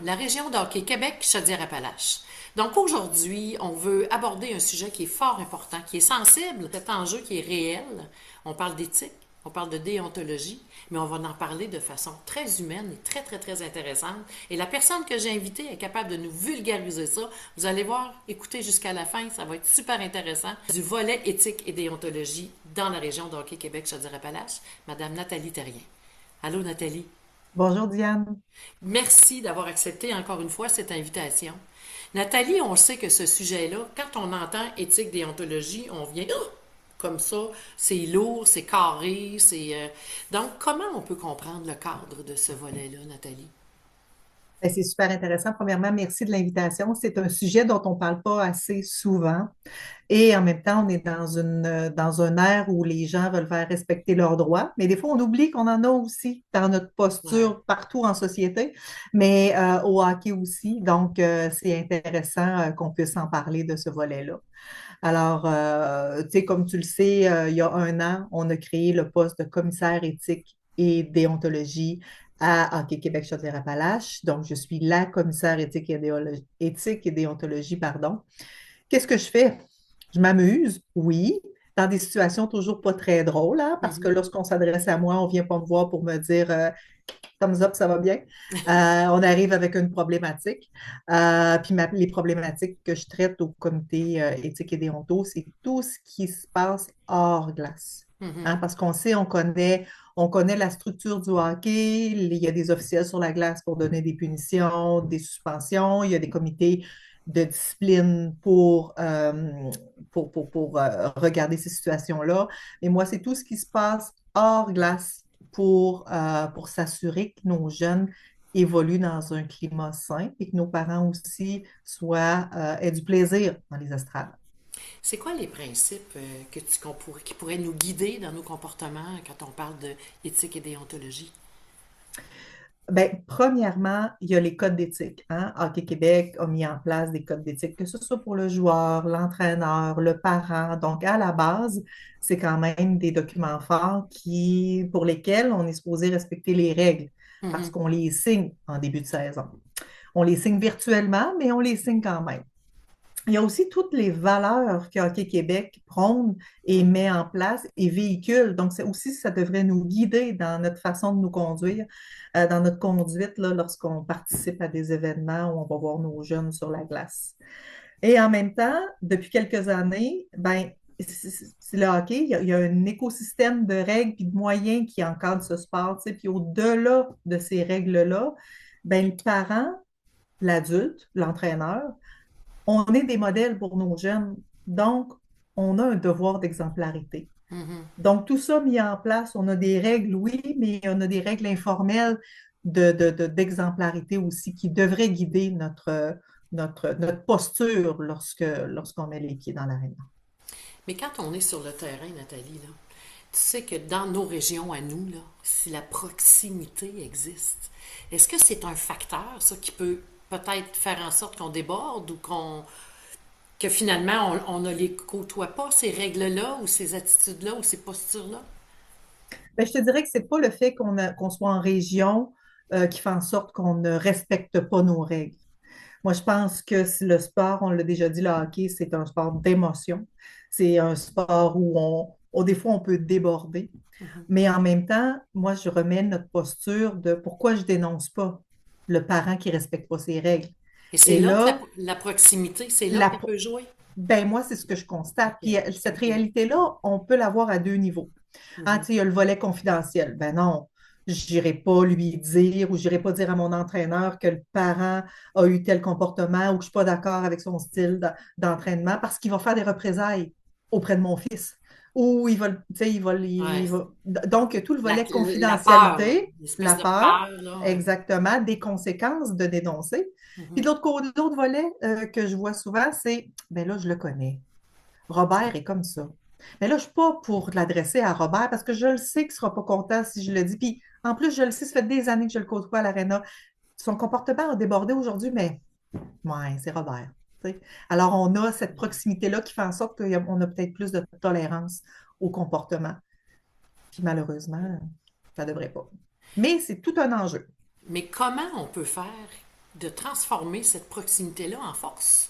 la région de hockey Québec, Chaudière-Appalaches. Donc aujourd'hui, on veut aborder un sujet qui est fort important, qui est sensible, cet enjeu qui est réel. On parle d'éthique, on parle de déontologie, mais on va en parler de façon très humaine et très, très, très intéressante. Et la personne que j'ai invitée est capable de nous vulgariser ça. Vous allez voir, écoutez jusqu'à la fin, ça va être super intéressant. Du volet éthique et déontologie dans la région de hockey Québec, Chaudière-Appalaches, Madame Nathalie Terrien. Allô, Nathalie. Bonjour Diane. Merci d'avoir accepté encore une fois cette invitation. Nathalie, on sait que ce sujet-là, quand on entend éthique, déontologie, on vient comme ça, c'est lourd, c'est carré, Donc, comment on peut comprendre le cadre de ce volet-là, Nathalie? Ben, c'est super intéressant. Premièrement, merci de l'invitation. C'est un sujet dont on ne parle pas assez souvent. Et en même temps, on est dans un ère où les gens veulent faire respecter leurs droits. Mais des fois, on oublie qu'on en a aussi dans notre Ouais. posture partout en société, mais au hockey aussi. Donc, c'est intéressant qu'on puisse en parler de ce volet-là. Alors, tu sais, comme tu le sais, il y a un an, on a créé le poste de commissaire éthique et déontologie à Hockey Québec Chaudière-Appalaches. Donc, je suis la commissaire éthique et déontologie, pardon. Qu'est-ce que je fais? Je m'amuse, oui, dans des situations toujours pas très drôles, hein, parce que Mhm. lorsqu'on s'adresse à moi, on vient pas me voir pour me dire thumbs up, ça va bien. On arrive avec une problématique. Puis les problématiques que je traite au comité éthique et déonto, c'est tout ce qui se passe hors glace. Mhm. Hein, parce qu'on sait, on connaît la structure du hockey. Il y a des officiels sur la glace pour donner des punitions, des suspensions. Il y a des comités de discipline pour regarder ces situations-là. Et moi, c'est tout ce qui se passe hors glace pour s'assurer que nos jeunes évoluent dans un climat sain et que nos parents aussi aient du plaisir dans les estrades. C'est quoi les principes qui pourraient nous guider dans nos comportements quand on parle de éthique et déontologie? Ben, premièrement, il y a les codes d'éthique. Hein? Hockey Québec a mis en place des codes d'éthique, que ce soit pour le joueur, l'entraîneur, le parent. Donc, à la base, c'est quand même des documents forts pour lesquels on est supposé respecter les règles parce Mhm. qu'on les signe en début de saison. On les signe virtuellement, mais on les signe quand même. Il y a aussi toutes les valeurs que Hockey Québec prône et met en place et véhicule. Donc, c'est aussi, ça devrait nous guider dans notre façon de nous conduire, dans notre conduite, là, lorsqu'on participe à des événements où on va voir nos jeunes sur la glace. Et en même temps, depuis quelques années, ben, c'est le hockey, il y a un écosystème de règles et de moyens qui encadrent ce sport. Tu sais. Puis au-delà de ces règles-là, ben, le parent, l'adulte, l'entraîneur, on est des modèles pour nos jeunes. Donc, on a un devoir d'exemplarité. Mhm. Donc, tout ça mis en place, on a des règles, oui, mais on a des règles informelles d'exemplarité aussi qui devraient guider notre posture lorsqu'on met les pieds dans l'arène. Mais quand on est sur le terrain, Nathalie, là, tu sais que dans nos régions à nous, là, si la proximité existe, est-ce que c'est un facteur, ça, qui peut peut-être faire en sorte qu'on déborde ou que finalement on ne les côtoie pas, ces règles-là ou ces attitudes-là ou ces postures-là? Ben, je te dirais que c'est pas le fait qu'on soit en région qui fait en sorte qu'on ne respecte pas nos règles. Moi, je pense que le sport, on l'a déjà dit, le hockey, c'est un sport d'émotion. C'est un sport où des fois, on peut déborder. Mais en même temps, moi, je remets notre posture de pourquoi je dénonce pas le parent qui respecte pas ses règles. Et c'est Et là que là, la proximité, c'est là la, qu'elle peut jouer. ben moi, c'est ce que je constate. OK, Puis cette OK. réalité-là, on peut l'avoir à deux niveaux. Ah, tu Mhm. sais, il y a le volet confidentiel. Ben non, j'irai pas lui dire ou j'irai pas dire à mon entraîneur que le parent a eu tel comportement ou que je suis pas d'accord avec son style d'entraînement parce qu'il va faire des représailles auprès de mon fils. Ou il va, tu sais, Ouais. Donc, tout le volet La peur, là, confidentialité, une espèce la de peur, peur, là. exactement, des conséquences de dénoncer. Puis de Mhm. l'autre volet que je vois souvent, c'est, ben là, je le connais. Robert est comme ça. Mais là, je ne suis pas pour l'adresser à Robert parce que je le sais qu'il ne sera pas content si je le dis. Puis en plus, je le sais, ça fait des années que je le côtoie à l'Arena. Son comportement a débordé aujourd'hui, mais ouais, c'est Robert. Tu sais. Alors, on a cette proximité-là qui fait en sorte qu'on a peut-être plus de tolérance au comportement. Puis malheureusement, ça ne devrait pas. Mais c'est tout un enjeu. Mais comment on peut faire? de transformer cette proximité-là en force.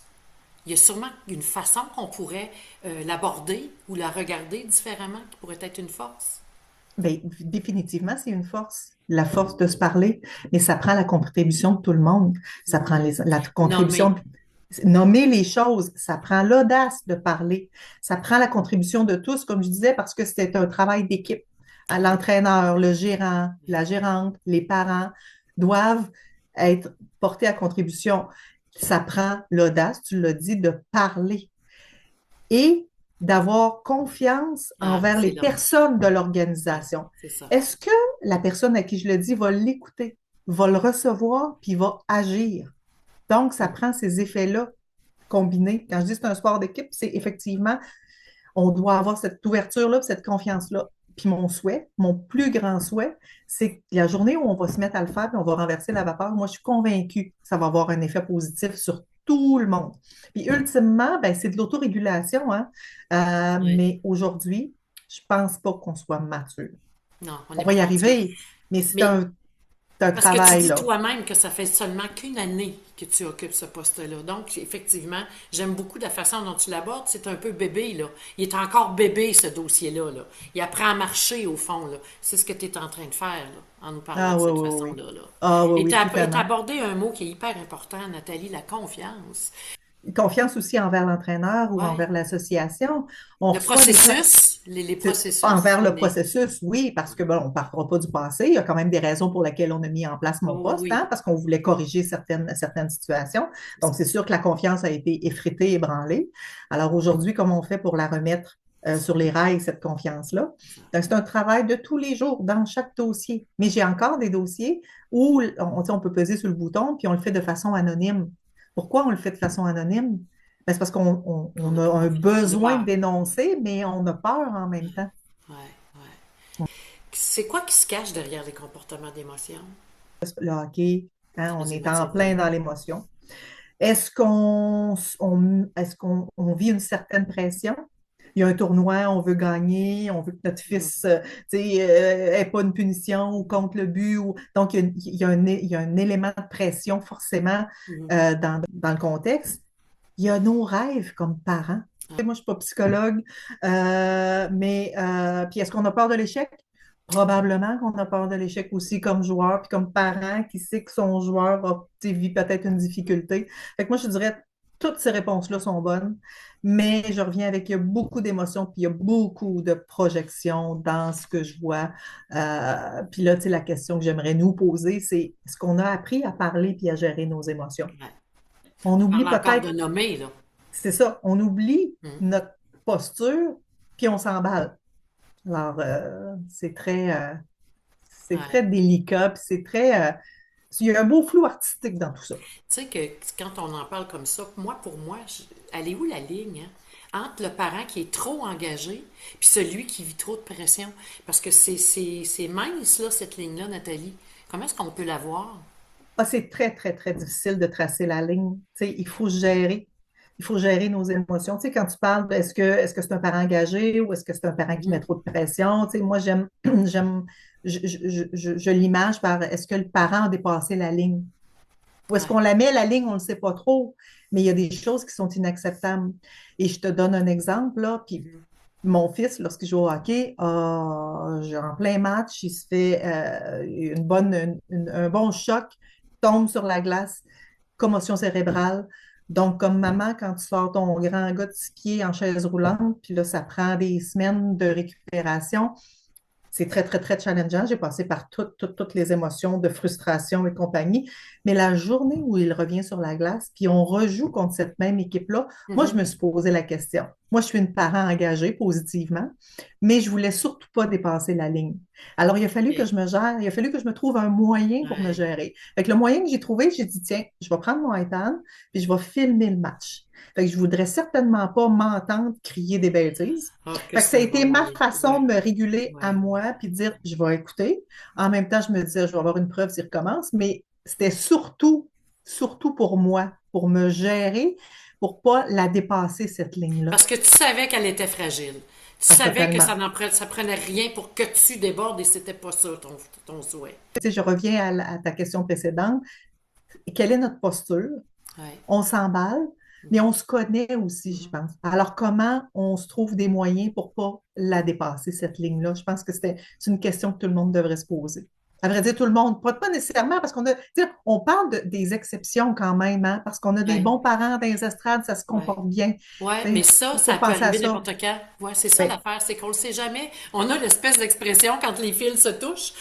Il y a sûrement une façon qu'on pourrait l'aborder ou la regarder différemment qui pourrait être une force. Bien, définitivement, c'est une force, la force de se parler, mais ça prend la contribution de tout le monde. Ça prend la contribution Nommer. de nommer les choses, ça prend l'audace de parler, ça prend la contribution de tous, comme je disais, parce que c'est un travail d'équipe. Oui, L'entraîneur, le gérant, la gérante, les parents doivent être portés à contribution. Ça prend l'audace, tu l'as dit, de parler et d'avoir confiance ah, envers c'est les là. personnes de Oui, l'organisation. c'est ça. Est-ce que la personne à qui je le dis va l'écouter, va le recevoir, puis va agir? Donc, ça Mm. prend ces effets-là combinés. Quand je dis que c'est un sport d'équipe, c'est effectivement, on doit avoir cette ouverture-là, cette confiance-là. Puis mon souhait, mon plus grand souhait, c'est que la journée où on va se mettre à le faire, puis on va renverser la vapeur, moi, je suis convaincue que ça va avoir un effet positif sur tout le monde. Puis ultimement, ben, c'est de l'autorégulation, hein? Oui. Mais aujourd'hui, je pense pas qu'on soit mature. Non, on On n'est va pas y rendu là. arriver, mais Mais c'est un parce que tu travail, dis là. toi-même que ça fait seulement qu'une année que tu occupes ce poste-là. Donc, effectivement, j'aime beaucoup la façon dont tu l'abordes. C'est un peu bébé, là. Il est encore bébé, ce dossier-là, là. Il apprend à marcher, au fond, là. C'est ce que tu es en train de faire, là, en nous parlant Ah de oui, cette oui, oui. façon-là, là. Ah oui, Et oui, tu tout à as fait. abordé un mot qui est hyper important, Nathalie, la confiance. Confiance aussi envers l'entraîneur ou Ouais. envers l'association. On Le reçoit des gens processus, les processus, envers le mais... processus, oui, parce que bon, on ne parlera pas du passé. Il y a quand même des raisons pour lesquelles on a mis en place mon Oh poste, hein, oui, parce qu'on voulait corriger certaines situations. c'est Donc, ça. c'est sûr que la confiance a été effritée, ébranlée. Alors aujourd'hui, comment on fait pour la remettre sur les rails, cette confiance-là? Donc, c'est un travail de tous les jours dans chaque dossier. Mais j'ai encore des dossiers où on peut peser sur le bouton, puis on le fait de façon anonyme. Pourquoi on le fait de façon anonyme? Ben, c'est parce On qu'on n'a pas a un confiance. On a besoin de peur. dénoncer, mais on a peur en même temps. Ouais, ouais. C'est quoi qui se cache derrière les comportements d'émotion? Le hockey, hein, on Très est en émotif, oui. plein dans l'émotion. Est-ce qu'on vit une certaine pression? Il y a un tournoi, on veut gagner, on veut que notre Mhm, fils ait pas une punition ou contre le but. Donc, il y a un élément de pression forcément mhm. dans le contexte. Il y a nos rêves comme parents. Ouais, Moi, je ne suis pas psychologue, mais puis est-ce qu'on a peur de l'échec? Probablement qu'on a peur de l'échec aussi comme joueur, puis comme parent qui sait que son joueur vit peut-être une difficulté. Fait que moi, je dirais toutes ces réponses-là sont bonnes, mais je reviens avec il y a beaucoup d'émotions, puis il y a beaucoup de projections dans ce que je vois. Puis là, tu sais, la question que j'aimerais nous poser, c'est est-ce qu'on a appris à parler puis à gérer nos émotions? ouais. On On oublie parle encore peut-être de nommer, là. c'est ça, on oublie Mhm. notre posture, puis on s'emballe. Alors, c'est Ouais. très délicat, puis il y a un beau flou artistique dans tout ça. Tu sais que quand on en parle comme ça, pour moi, elle est où la ligne, hein? Entre le parent qui est trop engagé puis celui qui vit trop de pression? Parce que c'est mince, là, cette ligne-là, Nathalie. Comment est-ce qu'on peut la voir? Ah, c'est très, très, très difficile de tracer la ligne. Tu sais, il faut gérer. Il faut gérer nos émotions. Tu sais, quand tu parles de est-ce que c'est un parent engagé ou est-ce que c'est un parent qui met Mhm. trop de pression? Tu sais, moi, j'aime, je l'image par est-ce que le parent a dépassé la ligne? Où est-ce Ouais. qu'on la met, la ligne, on ne le sait pas trop, mais il y a des choses qui sont inacceptables. Et je te donne un exemple, là, puis Mhm. mon fils, lorsqu'il joue au hockey, en plein match, il se fait un bon choc, tombe sur la glace, commotion cérébrale. Donc, comme maman, quand tu sors ton grand gars de skier en chaise roulante, puis là, ça prend des semaines de récupération, c'est très, très, très challengeant. J'ai passé par toutes les émotions de frustration et compagnie. Mais la journée où il revient sur la glace, puis on rejoue contre cette même équipe-là, moi, je Mhm. me suis posé la question. Moi, je suis une parent engagée positivement, mais je voulais surtout pas dépasser la ligne. Alors, il a fallu que OK. je me gère, il a fallu que je me trouve un moyen pour me Ouais. gérer. Fait que le moyen que j'ai trouvé, j'ai dit, tiens, je vais prendre mon iPad, puis je vais filmer le match. Fait que je voudrais certainement pas m'entendre crier des bêtises. Ah, que Fait que ça a c'est un bon été ma moyen. façon Ouais. de me réguler à Ouais. moi puis de dire je vais écouter. En même temps, je me disais je vais avoir une preuve s'il recommence, mais c'était surtout pour moi, pour me gérer, pour pas la dépasser cette ligne-là. Parce que tu savais qu'elle était fragile. Tu Ah, savais que totalement. ça prenait rien pour que tu débordes et c'était pas ça ton souhait. Tu sais, je reviens à ta question précédente. quelle est notre posture? Ouais. On s'emballe, mais on se connaît aussi, je pense. Alors, comment on se trouve des moyens pour pas la dépasser, cette ligne-là? Je pense que c'est une question que tout le monde devrait se poser. À vrai dire, tout le monde, pas nécessairement, parce qu'on a, tu sais, on parle des exceptions quand même, hein, parce qu'on a des Ouais. bons parents dans les estrades, ça se Ouais. comporte bien. Ouais, Tu mais sais, ça, faut ça peut penser à arriver ça. n'importe quand. Ouais, c'est ça Oui, l'affaire, c'est qu'on le sait jamais. On a l'espèce d'expression quand les fils se touchent.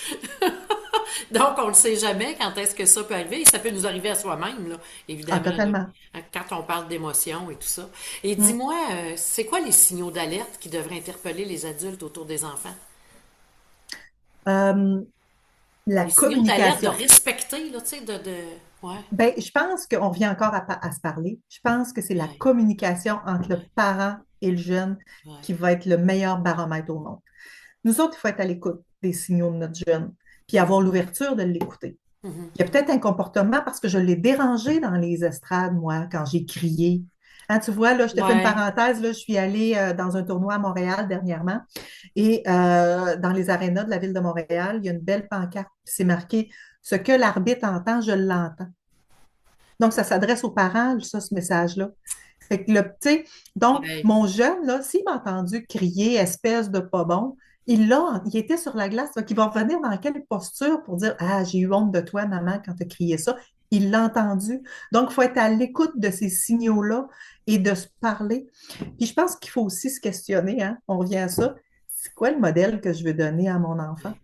Donc, on le sait jamais quand est-ce que ça peut arriver. Et ça peut nous arriver à soi-même, là, ah, évidemment, là, totalement. quand on parle d'émotions et tout ça. Et Mm. dis-moi, c'est quoi les signaux d'alerte qui devraient interpeller les adultes autour des enfants? Euh, la Les signaux d'alerte de communication. respecter, là, tu sais, Ouais, Ben, je pense qu'on revient encore à se parler. Je pense que c'est la ouais, communication entre le parent et le jeune ouais. qui va être le meilleur baromètre au monde. Nous autres, il faut être à l'écoute des signaux de notre jeune, puis avoir l'ouverture de l'écouter. Mhm, Il y a peut-être un comportement parce que je l'ai dérangé dans les estrades, moi, quand j'ai crié. Hein, tu vois, là, je te fais une ouais, parenthèse, là, je suis allée dans un tournoi à Montréal dernièrement et dans les arénas de la ville de Montréal, il y a une belle pancarte, c'est marqué «Ce que l'arbitre entend, je l'entends». Donc, ça s'adresse aux parents, ça, ce message-là. Fait que tu sais, donc, ouais, mon jeune, là, s'il m'a entendu crier espèce de pas bon, il était sur la glace, donc il va revenir dans quelle posture pour dire, ah, j'ai eu honte de toi, maman, quand tu as crié ça. Il l'a entendu. Donc, il faut être à l'écoute de ces signaux-là et de se parler. Puis, je pense qu'il faut aussi se questionner, hein, on revient à ça. C'est quoi le modèle que je veux donner à mon enfant? ouais.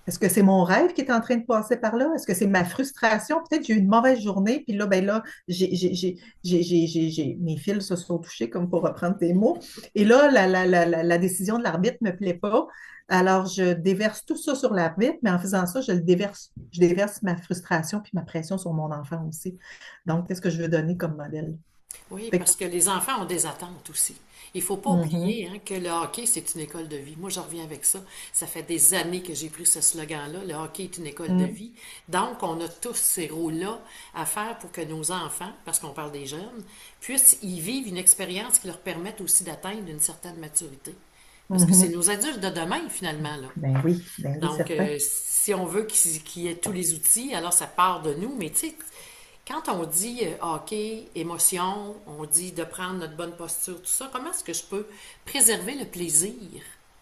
Est-ce que c'est mon rêve qui est en train de passer par là? Est-ce que c'est ma frustration? Peut-être que j'ai eu une mauvaise journée, puis là, ben là, mes fils se sont touchés, comme pour reprendre tes mots. Et là, la décision de l'arbitre ne me plaît pas. Alors, je déverse tout ça sur l'arbitre, mais en faisant ça, je déverse ma frustration puis ma pression sur mon enfant aussi. Donc, qu'est-ce que je veux donner comme modèle? Oui, Fait que- parce que les enfants ont des attentes aussi. Il faut pas Mhm, oublier hein, que le hockey, c'est une école de vie. Moi, je reviens avec ça. Ça fait des années que j'ai pris ce slogan-là. Le hockey est une école de mm, vie. Donc, on a tous ces rôles-là à faire pour que nos enfants, parce qu'on parle des jeunes, puissent y vivre une expérience qui leur permette aussi d'atteindre une certaine maturité. Parce que c'est mhm. nos adultes de demain, finalement, là. Ben oui, Donc, certain. si on veut qu'il y ait tous les outils, alors ça part de nous. Mais tu sais, quand on dit hockey, émotion, on dit de prendre notre bonne posture, tout ça, comment est-ce que je peux préserver le plaisir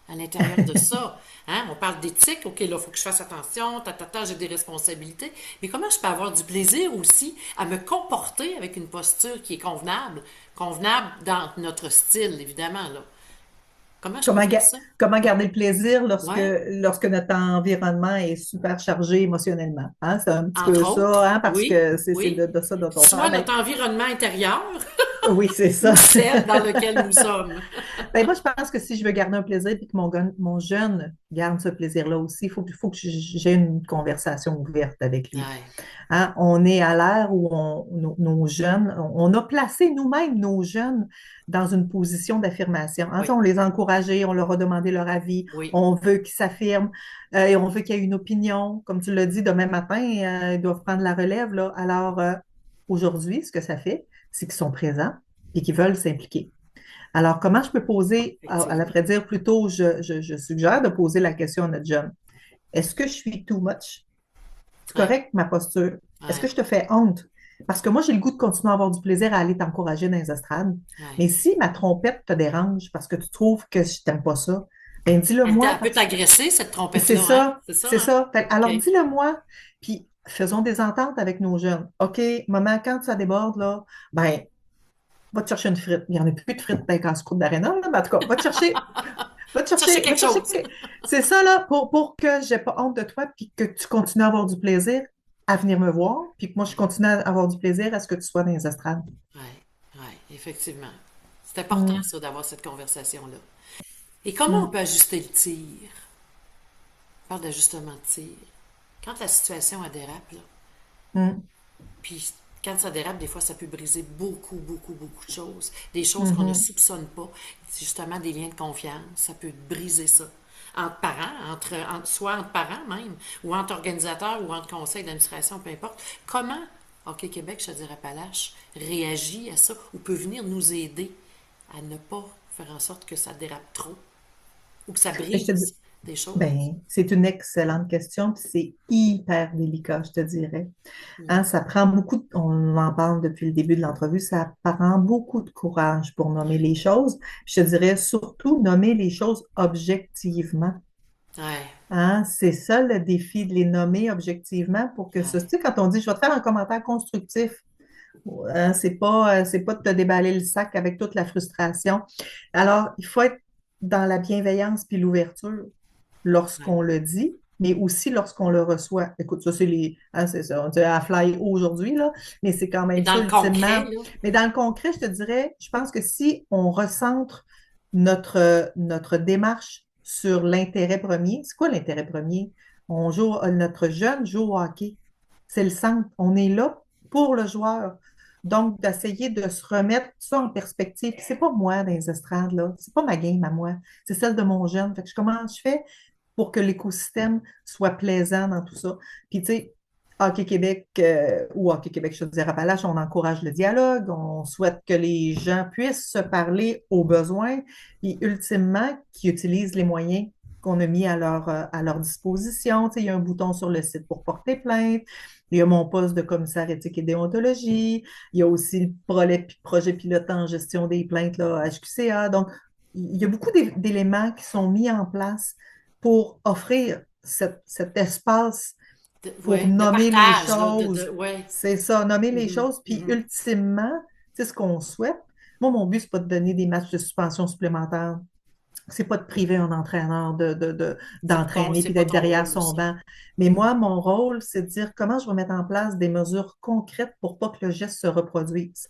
à l'intérieur de ça? Hein? On parle d'éthique, OK, là, il faut que je fasse attention, j'ai des responsabilités. Mais comment je peux avoir du plaisir aussi à me comporter avec une posture qui est convenable, convenable dans notre style, évidemment, là. Comment je peux Comment, faire ça? comment garder le plaisir Ouais, lorsque notre environnement est super chargé émotionnellement? Hein? C'est un petit peu entre autres, ça, hein, parce oui, que c'est oui. de ça dont on Soit parle. Ben, notre environnement intérieur oui, c'est ça. ou celle dans lequel nous sommes. Ben, moi, je pense que si je veux garder un plaisir et que mon jeune garde ce plaisir-là aussi, faut que j'ai une conversation ouverte avec lui. Ouais, Hein, on est à l'ère où nos jeunes, on a placé nous-mêmes nos jeunes dans une position d'affirmation. Hein, oui, on les a encouragés, on leur a demandé leur avis, oui, on veut qu'ils s'affirment et on veut qu'il y ait une opinion. Comme tu l'as dit, demain matin, ils doivent prendre la relève, là. Alors, aujourd'hui, ce que ça fait, c'est qu'ils sont présents et qu'ils veulent s'impliquer. Alors, comment je peux poser, à la effectivement. vrai dire, plutôt, je suggère de poser la question à notre jeune. Est-ce que je suis too much? C'est Ouais, correct, ma posture? Est-ce que ouais, je te fais honte? Parce que moi, j'ai le goût de continuer à avoir du plaisir à aller t'encourager dans les estrades. ouais. Mais si ma trompette te dérange parce que tu trouves que je t'aime pas ça, ben dis-le moi Elle peut parce que t'agresser, cette c'est trompette-là, hein? ça, C'est ça, c'est hein? ça. OK. Alors dis-le moi, puis faisons des ententes avec nos jeunes. OK, maman, quand ça déborde, là, ben, va te chercher une frite. Il n'y en a plus de frites dans les casse-croûte d'Arena, là, mais en tout cas, Chercher va quelque te chercher. chose. C'est ça, là, pour que j'ai pas honte de toi, puis que tu continues à avoir du plaisir à venir me voir, puis que moi, je continue à avoir du plaisir à ce que tu sois dans les estrades. Ouais, ouais, effectivement. C'est important, Mm, ça, d'avoir cette conversation-là. Et comment on mm, peut ajuster le tir? On parle d'ajustement de tir. Quand la situation elle dérape, là, mm, puis quand ça dérape, des fois, ça peut briser beaucoup, beaucoup, beaucoup de choses. Des choses qu'on ne mhm. soupçonne pas. C'est justement des liens de confiance. Ça peut briser ça. Entre parents, soit entre parents même, ou entre organisateurs, ou entre conseils d'administration, peu importe. Comment Hockey Québec, je te dirais Palache, réagit à ça, ou peut venir nous aider à ne pas faire en sorte que ça dérape trop, ou que ça Mais je te, brise? des choses? Ben, c'est une excellente question, puis c'est hyper délicat, je te dirais. Hmm. Hein, ça prend beaucoup, on en parle depuis le début de l'entrevue, ça prend beaucoup de courage pour nommer les choses. Je te dirais surtout nommer les choses objectivement. Ouais, Hein, c'est ça le défi de les nommer objectivement pour que ce, tu ouais, sais, quand on dit je vais te faire un commentaire constructif, hein, c'est pas de te déballer le sac avec toute la frustration. Alors, il faut être dans la bienveillance puis l'ouverture ouais. lorsqu'on le dit, mais aussi lorsqu'on le reçoit. Écoute, ça, c'est les, hein, c'est ça, on dit à fly haut aujourd'hui, là, mais c'est quand Et même dans ça, le concret, ultimement. là, Mais dans le concret, je te dirais, je pense que si on recentre notre démarche sur l'intérêt premier, c'est quoi l'intérêt premier? Notre jeune joue au hockey. C'est le centre. On est là pour le joueur. Donc, d'essayer de se remettre ça en perspective. C'est pas moi dans les estrades, là. C'est pas ma game à moi. C'est celle de mon jeune. Fait que comment je fais pour que l'écosystème soit plaisant dans tout ça? Puis, tu sais, Hockey Québec ou Hockey Québec, je te dirais Appalaches, on encourage le dialogue, on souhaite que les gens puissent se parler aux besoins, et ultimement, qu'ils utilisent les moyens qu'on a mis à leur disposition. Tu sais, il y a un bouton sur le site pour porter plainte. Il y a mon poste de commissaire éthique et déontologie. Il y a aussi le projet pilotant en gestion des plaintes là, à HQCA. Donc, il y a beaucoup d'éléments qui sont mis en place pour offrir cet espace pour ouais, de nommer les partage, là, choses. ouais. C'est ça, nommer les Mhm, choses. Puis mhm. ultimement, c'est ce qu'on souhaite. Moi, mon but, c'est pas de donner des matchs de suspension supplémentaires. C'est pas de priver un entraîneur d'entraîner C'est puis pas d'être ton derrière rôle son aussi. banc. Mais moi, mon rôle, c'est de dire comment je vais mettre en place des mesures concrètes pour pas que le geste se reproduise.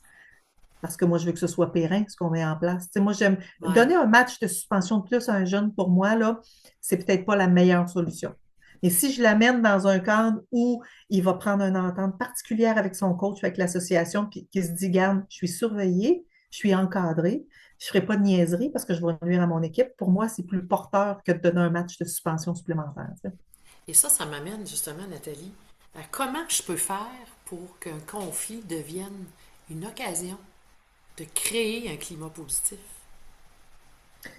Parce que moi, je veux que ce soit périn, ce qu'on met en place. Tu sais, moi, j'aime Ouais. donner un match de suspension de plus à un jeune, pour moi, là, c'est peut-être pas la meilleure solution. Mais si je l'amène dans un cadre où il va prendre une entente particulière avec son coach, avec l'association, puis qui se dit, garde, je suis surveillé, je suis encadré, je ne ferai pas de niaiserie parce que je vais nuire à mon équipe. Pour moi, c'est plus porteur que de donner un match de suspension supplémentaire. Tu sais. Et ça m'amène justement, Nathalie, à comment je peux faire pour qu'un conflit devienne une occasion de créer un climat positif.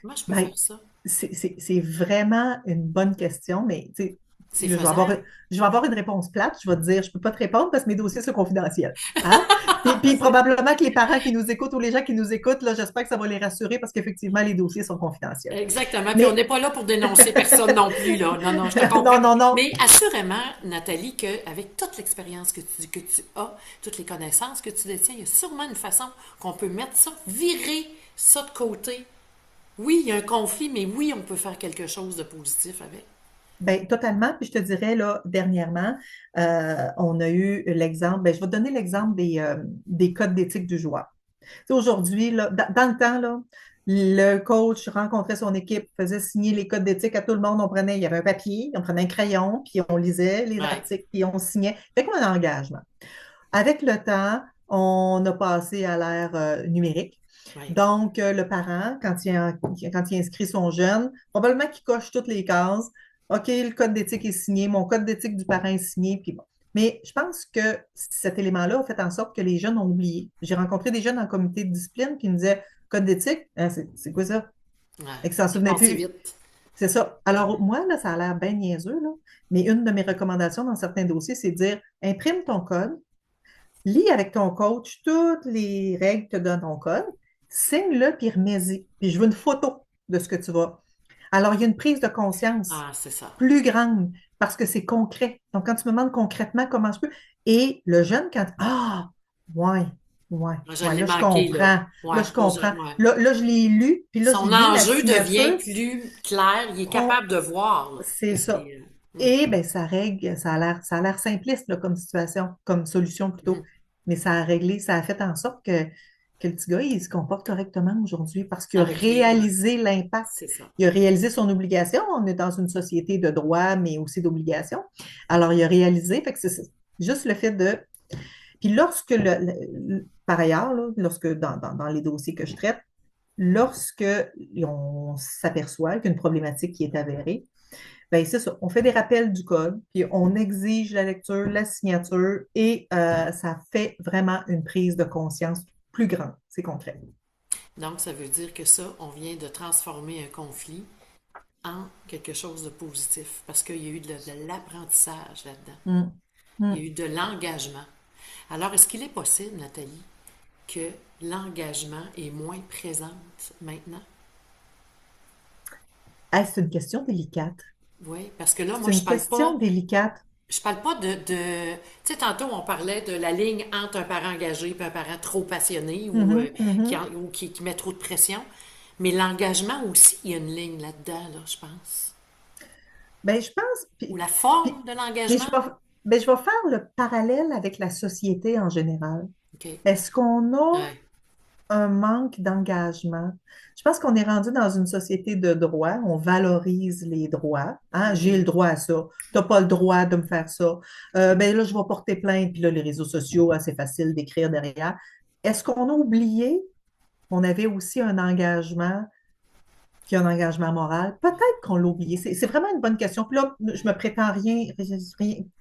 Comment je peux Ben, faire ça? c'est vraiment une bonne question, mais tu sais, C'est là, faisable? je vais avoir une réponse plate. Je vais te dire, je ne peux pas te répondre parce que mes dossiers sont confidentiels. Hein? Puis probablement que les parents qui nous écoutent ou les gens qui nous écoutent, là, j'espère que ça va les rassurer parce qu'effectivement, les dossiers sont confidentiels. Exactement. Puis on n'est Mais pas là pour dénoncer personne non plus, là. Non, non, je te comprends. non, non, non. Mais assurément, Nathalie, qu'avec toute l'expérience que tu as, toutes les connaissances que tu détiens, il y a sûrement une façon qu'on peut mettre ça, virer ça de côté. Oui, il y a un conflit, mais oui, on peut faire quelque chose de positif avec. Ben, totalement. Puis je te dirais, là, dernièrement, on a eu l'exemple, ben, je vais te donner l'exemple des codes d'éthique du joueur. Tu sais, aujourd'hui, là, dans le temps, là, le coach rencontrait son équipe, faisait signer les codes d'éthique à tout le monde. On prenait, il y avait un papier, on prenait un crayon, puis on lisait les Ouais, articles, puis on signait. Fait comme un engagement. Avec le temps, on a passé à l'ère numérique. ouais. Donc, le parent, quand il inscrit son jeune, probablement qu'il coche toutes les cases. OK, le code d'éthique est signé, mon code d'éthique du parent est signé, puis bon. Mais je pense que cet élément-là a fait en sorte que les jeunes ont oublié. J'ai rencontré des jeunes en comité de discipline qui me disaient, code d'éthique, hein, c'est quoi ça? Ouais. Et qui s'en C'est souvenaient passé plus. vite. C'est ça. Alors, moi, là, ça a l'air bien niaiseux, là, mais une de mes recommandations dans certains dossiers, c'est de dire, imprime ton code, lis avec ton coach toutes les règles que te donne ton code, signe-le puis remets-y. Puis je veux une photo de ce que tu vas. Alors, il y a une prise de conscience Ah, c'est ça. plus grande parce que c'est concret. Donc, quand tu me demandes concrètement comment je peux, et le jeune, quand, ah, ouais, ouais, Moi, je ouais, l'ai là, je manqué, là. comprends. Là, Ouais, je comprends. ouais. Là, je l'ai lu, puis là, j'ai Son lu la enjeu devient signature. plus clair. Il est On- capable de voir, là, c'est que ça. c'est... Et ben, ça règle, ça a l'air simpliste là, comme situation, comme solution plutôt. Mhm. Mais ça a réglé, ça a fait en sorte que le petit gars, il se comporte correctement aujourd'hui parce qu'il a Avec les... Ouais, réalisé l'impact. c'est ça. Il a réalisé son obligation. On est dans une société de droit, mais aussi d'obligation. Alors, il a réalisé, fait que c'est juste le fait de. Puis lorsque par ailleurs, là, lorsque dans les dossiers que je traite, lorsque on s'aperçoit qu'une problématique qui est avérée, ben, c'est ça. On fait des rappels du code, puis on exige la lecture, la signature, et ça fait vraiment une prise de conscience plus grande. C'est concret. Donc, ça veut dire que ça, on vient de transformer un conflit en quelque chose de positif parce qu'il y a eu de l'apprentissage là-dedans. Mm. Il y a Mm. eu de l'engagement. Alors, est-ce qu'il est possible, Nathalie, que l'engagement est moins présente maintenant? Hey, c'est une question délicate. Oui, parce que là, C'est moi, une question délicate. je parle pas tu sais, tantôt, on parlait de la ligne entre un parent engagé et un parent trop passionné Mhm, mhm. qui met trop de pression. Mais l'engagement aussi, il y a une ligne là-dedans, là, je pense. Ben, je pense, Ou la forme puis- de mais l'engagement. je vais faire le parallèle avec la société en général. OK. Est-ce qu'on a Ouais. un manque d'engagement? Je pense qu'on est rendu dans une société de droit. On valorise les droits. Hein? J'ai le Mhm. droit à ça. Tu n'as pas le droit de me faire ça. Ben là, je vais porter plainte. Puis là, les réseaux sociaux, hein, c'est facile d'écrire derrière. Est-ce qu'on a oublié qu'on avait aussi un engagement qui a un engagement moral? Peut-être qu'on l'a oublié. C'est vraiment une bonne question. Puis là, je me prétends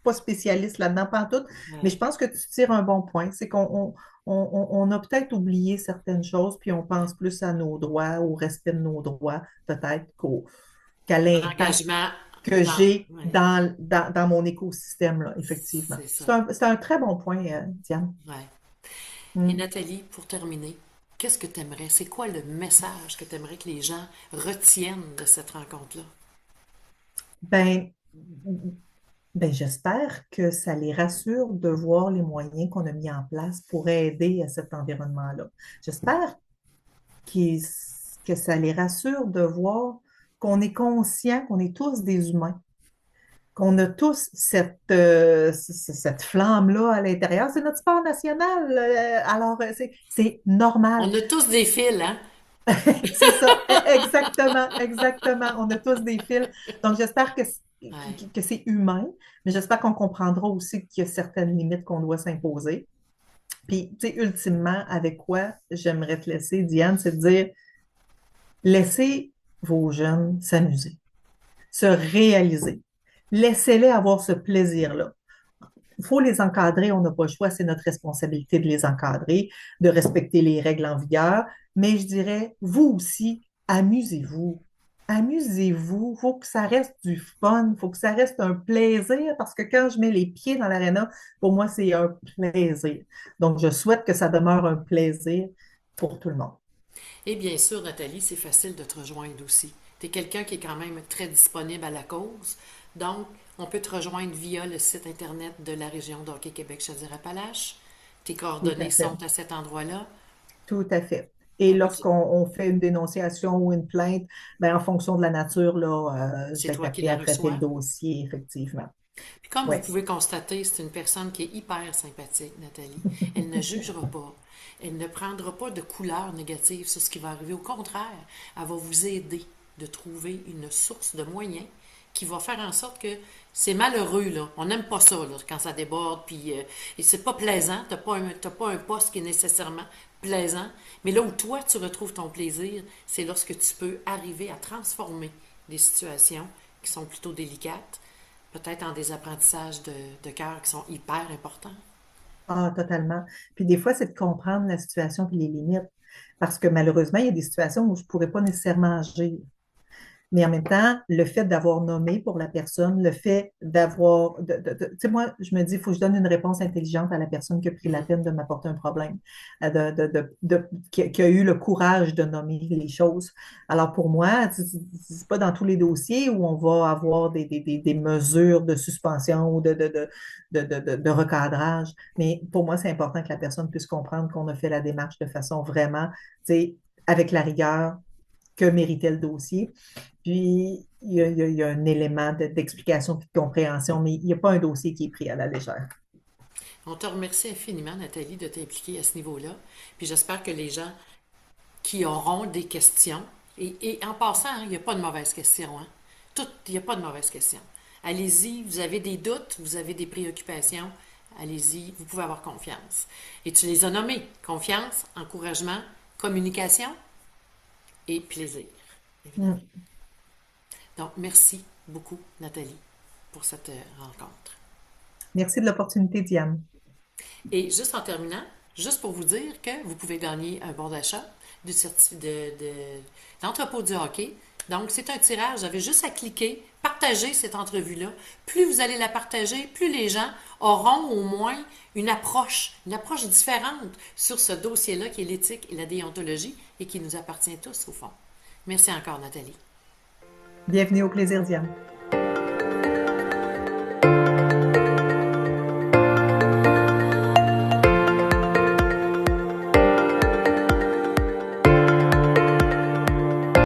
pas spécialiste là-dedans, pas en tout, mais je Ouais. pense que tu tires un bon point. C'est qu'on a peut-être oublié certaines choses, puis on pense plus à nos droits, au respect de nos droits, peut-être qu'à l'impact L'engagement que j'ai ouais, dans mon écosystème, là, effectivement. c'est ça. C'est un très bon point, Diane. Ouais. Et Mm. Nathalie, pour terminer, qu'est-ce que tu aimerais? C'est quoi le message que tu aimerais que les gens retiennent de cette rencontre-là? Ben, Ben, j'espère que ça les rassure de voir les moyens qu'on a mis en place pour aider à cet environnement-là. J'espère qu'ils- que ça les rassure de voir qu'on est conscient qu'on est tous des humains, qu'on a tous cette flamme-là à l'intérieur. C'est notre sport national. Alors, c'est On normal. a tous des fils, hein? C'est ça, exactement, exactement. On a tous des fils. Donc, j'espère Ouais. que c'est humain, mais j'espère qu'on comprendra aussi qu'il y a certaines limites qu'on doit s'imposer. Puis, tu sais, ultimement, avec quoi j'aimerais te laisser, Diane, c'est de dire, laissez vos jeunes s'amuser, se réaliser. Laissez-les avoir ce plaisir-là. Il faut les encadrer, on n'a pas le choix, c'est notre responsabilité de les encadrer, de respecter les règles en vigueur. Mais je dirais, vous aussi, amusez-vous. Amusez-vous. Il faut que ça reste du fun, il faut que ça reste un plaisir, parce que quand je mets les pieds dans l'aréna, pour moi, c'est un plaisir. Donc, je souhaite que ça demeure un plaisir pour tout le monde. Et bien sûr, Nathalie, c'est facile de te rejoindre aussi. Tu es quelqu'un qui est quand même très disponible à la cause. Donc, on peut te rejoindre via le site Internet de la région d'Hockey Québec Chaudière-Appalaches. Tes Tout coordonnées à fait. sont à cet endroit-là. Tout à fait. Et On peut, lorsqu'on fait une dénonciation ou une plainte, ben, en fonction de la nature, là, je c'est vais être toi qui appelé la à traiter le reçois. dossier, effectivement. Puis comme Oui, vous pouvez constater, c'est une personne qui est hyper sympathique, Nathalie. Elle ne jugera pas. Elle ne prendra pas de couleur négative sur ce qui va arriver. Au contraire, elle va vous aider de trouver une source de moyens qui va faire en sorte que c'est malheureux, là. On n'aime pas ça, là, quand ça déborde, puis et c'est pas plaisant. T'as pas un poste qui est nécessairement plaisant. Mais là où toi, tu retrouves ton plaisir, c'est lorsque tu peux arriver à transformer des situations qui sont plutôt délicates peut-être en des apprentissages de cœur qui sont hyper importants. ah, totalement. Puis des fois, c'est de comprendre la situation et les limites. Parce que malheureusement, il y a des situations où je ne pourrais pas nécessairement agir. Mais en même temps, le fait d'avoir nommé pour la personne, le fait d'avoir, tu sais, moi, je me dis, il faut que je donne une réponse intelligente à la personne qui a pris la Mhm. peine de m'apporter un problème, qui a eu le courage de nommer les choses. Alors pour moi, c'est pas dans tous les dossiers où on va avoir des mesures de suspension ou de recadrage. Mais pour moi, c'est important que la personne puisse comprendre qu'on a fait la démarche de façon vraiment, tu sais, avec la rigueur que méritait le dossier. Puis, il y a un élément d'explication et de compréhension, mais il n'y a pas un dossier qui est pris à la légère. On te remercie infiniment, Nathalie, de t'impliquer à ce niveau-là. Puis j'espère que les gens qui auront des questions, et en passant, hein, il n'y a pas de mauvaise question. Hein. Il n'y a pas de mauvaise question. Allez-y, vous avez des doutes, vous avez des préoccupations, allez-y, vous pouvez avoir confiance. Et tu les as nommés, confiance, encouragement, communication et plaisir, évidemment. Mm. Donc, merci beaucoup, Nathalie, pour cette rencontre. Merci de l'opportunité, Diane. Et juste en terminant, juste pour vous dire que vous pouvez gagner un bon d'achat du d'entrepôt du hockey Donc, c'est un tirage. Vous avez juste à cliquer, partager cette entrevue-là. Plus vous allez la partager, plus les gens auront au moins une approche différente sur ce dossier-là qui est l'éthique et la déontologie et qui nous appartient tous au fond. Merci encore, Nathalie. Bienvenue au plaisir, Diane.